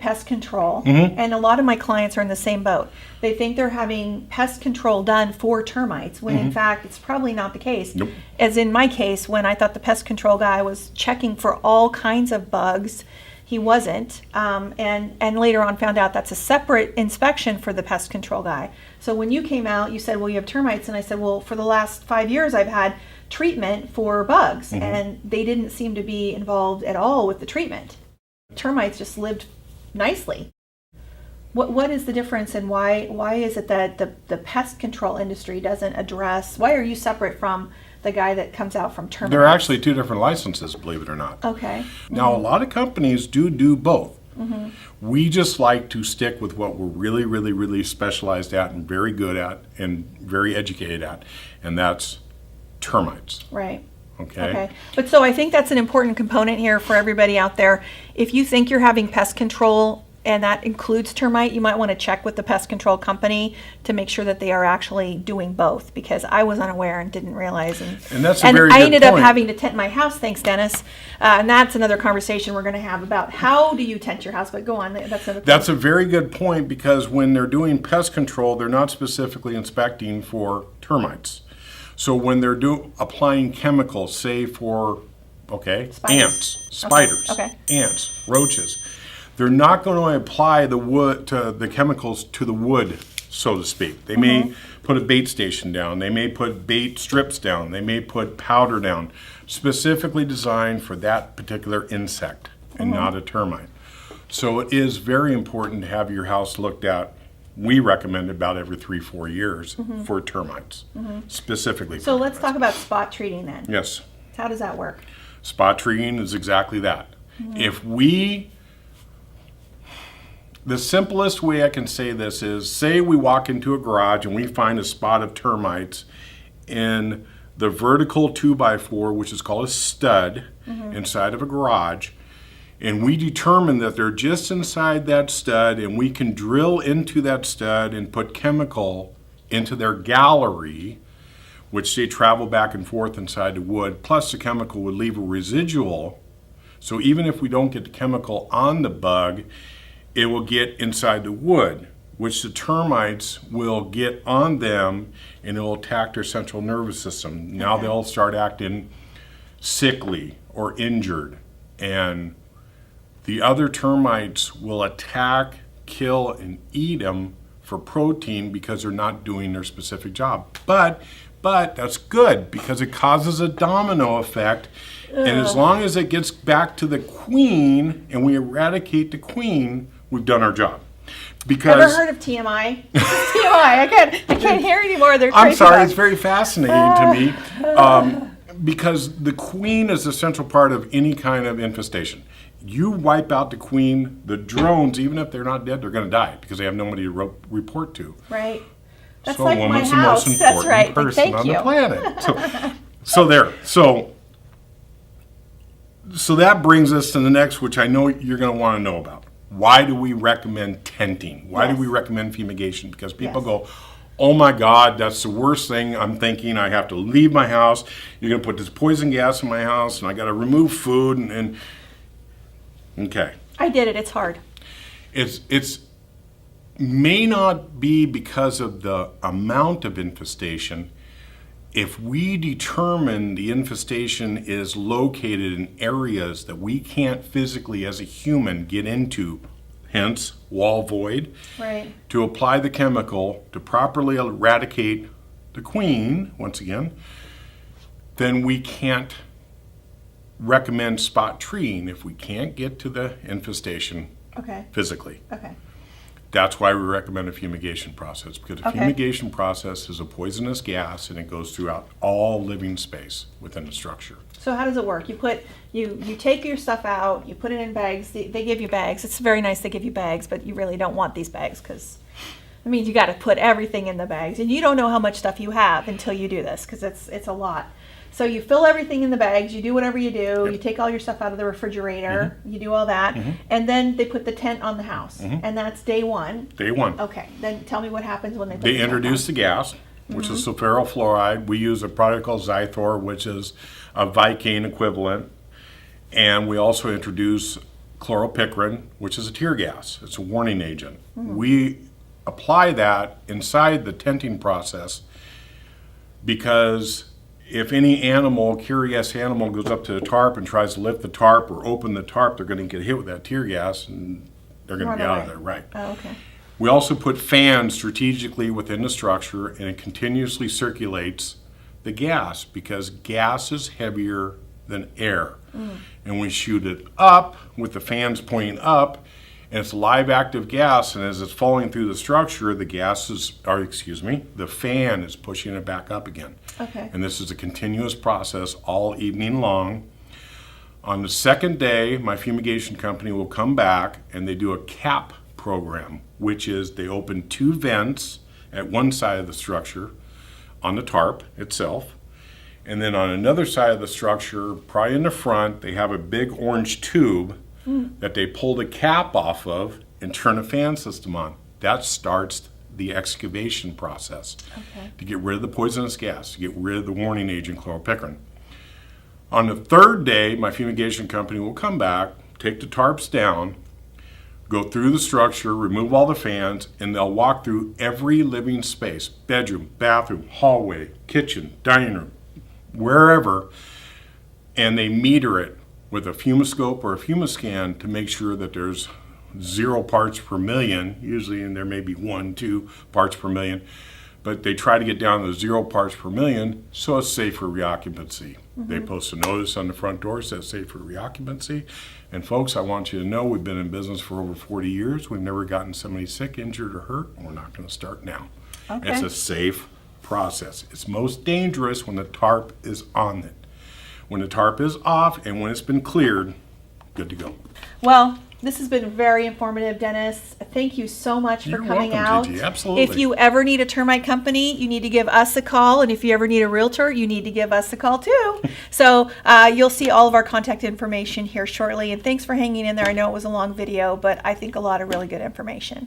Pest control, and a lot of my clients are in the same boat. They think they're having pest control done for termites, when in fact it's probably not the case. Nope. As in my case, when I thought the pest control guy was checking for all kinds of bugs, he wasn't, and later on found out that's a separate inspection for the pest control guy. So when you came out, you said, well, you have termites, and I said, well, for the last 5 years I've had treatment for bugs, and they didn't seem to be involved at all with the treatment. Termites just lived nicely. What is the difference, and why is it that the pest control industry doesn't address, why are you separate from the guy that comes out from termites? There are actually two different licenses, believe it or not. Okay. Now, a lot of companies do both. We just like to stick with what we're really, really, really specialized at and very good at and very educated at, and that's termites. Right. Okay. But so I think that's an important component here for everybody out there. If you think you're having pest control and that includes termite, you might want to check with the pest control company to make sure that they are actually doing both, because I was unaware and didn't realize. And that's a very good I ended point. up having to tent my house, thanks, Dennis. And that's another conversation we're going to have about how do you tent your house. But go on. That's a very good point, because when they're doing pest control, they're not specifically inspecting for termites. So when they're applying chemicals, say for, ants, spiders, ants, roaches, they're not going to apply the chemicals to the wood, so to speak. They may put a bait station down. They may put bait strips down. They may put powder down, specifically designed for that particular insect and not a termite. So it is very important to have your house looked at. We recommend about every 3-4 years for termites, specifically. So let's talk about spot treating then. Yes. How does that work? Spot treating is exactly that. The simplest way I can say this is, say we walk into a garage and we find a spot of termites in the vertical 2x4, which is called a stud, inside of a garage. And we determine that they're just inside that stud, and we can drill into that stud and put chemical into their gallery, which they travel back and forth inside the wood, plus the chemical would leave a residual. So even if we don't get the chemical on the bug, it will get inside the wood, which the termites will get on them, and it will attack their central nervous system. Now they'll start acting sickly or injured, and the other termites will attack, kill, and eat them for protein because they're not doing their specific job. But that's good, because it causes a domino effect. And as long as it gets back to the queen and we eradicate the queen, we've done our job. Because ever heard of TMI? TMI. I can't hear anymore. They're crazy. I'm sorry, it's very fascinating to me. Because the queen is the central part of any kind of infestation. You wipe out the queen, the drones, even if they're not dead, they're going to die because they have nobody to report to. Right. That's so like a my woman's house. the most important That's right. person on the planet. So that brings us to the next, which I know you're going to want to know about. Why do we recommend tenting? Why do we recommend fumigation? Because people go, oh my God, that's the worst thing. I'm thinking I have to leave my house. You're going to put this poison gas in my house, and I got to remove food. And okay. I did it. It's hard. It's may not be because of the amount of infestation. If we determine the infestation is located in areas that we can't physically as a human get into, hence wall void, to apply the chemical to properly eradicate the queen, once again, then we can't recommend spot treating if we can't get to the infestation physically. That's why we recommend a fumigation process, because a fumigation process is a poisonous gas, and it goes throughout all living space within the structure. So how does it work? You take your stuff out, you put it in bags. They give you bags. It's very nice they give you bags, but you really don't want these bags because It means you got to put everything in the bags, and you don't know how much stuff you have until you do this, because it's a lot. So you fill everything in the bags, you do whatever you do, you take all your stuff out of the refrigerator, you do all that, and then they put the tent on the house, and that's day one. Day one. Okay, then tell me what happens when they put They the tent introduce the gas, which is sulfuryl fluoride. We use a product called Zythor, which is a Vicane equivalent. And we also introduce chloropicrin, which is a tear gas. It's a warning agent. We apply that inside the tenting process because if any animal, curious animal, goes up to the tarp and tries to lift the tarp or open the tarp, they're going to get hit with that tear gas and they're going to be out of there, right? Oh, okay. We also put fans strategically within the structure, and it continuously circulates the gas because gas is heavier than air. And we shoot it up with the fans pointing up, and it's live active gas, and as it's falling through the structure, the fan is pushing it back up again. Okay. And this is a continuous process all evening long. On the second day, my fumigation company will come back and they do a cap program, which is they open 2 vents at one side of the structure on the tarp itself. And then on another side of the structure, probably in the front, they have a big orange tube that they pull the cap off of and turn a fan system on. That starts the excavation process to get rid of the poisonous gas, to get rid of the warning agent chloropicrin. On the third day, my fumigation company will come back, take the tarps down, go through the structure, remove all the fans, and they'll walk through every living space, bedroom, bathroom, hallway, kitchen, dining room, wherever, and they meter it with a fumiscope or a fumiscan to make sure that there's 0 parts per million, usually, and there may be 1, 2 parts per million, but they try to get down to 0 parts per million so it's safe for reoccupancy. They post a notice on the front door that says safe for reoccupancy. And folks, I want you to know we've been in business for over 40 years. We've never gotten somebody sick, injured, or hurt, and we're not going to start now. Okay. It's a safe process. It's most dangerous when the tarp is on it. When the tarp is off and when it's been cleared, good to go. Well, this has been very informative, Dennis. Thank you so much for You're coming welcome, out. Gigi. Absolutely. If you ever need a termite company, you need to give us a call. And if you ever need a realtor, you need to give us a call too. So you'll see all of our contact information here shortly. And thanks for hanging in there. I know it was a long video, but I think a lot of really good information.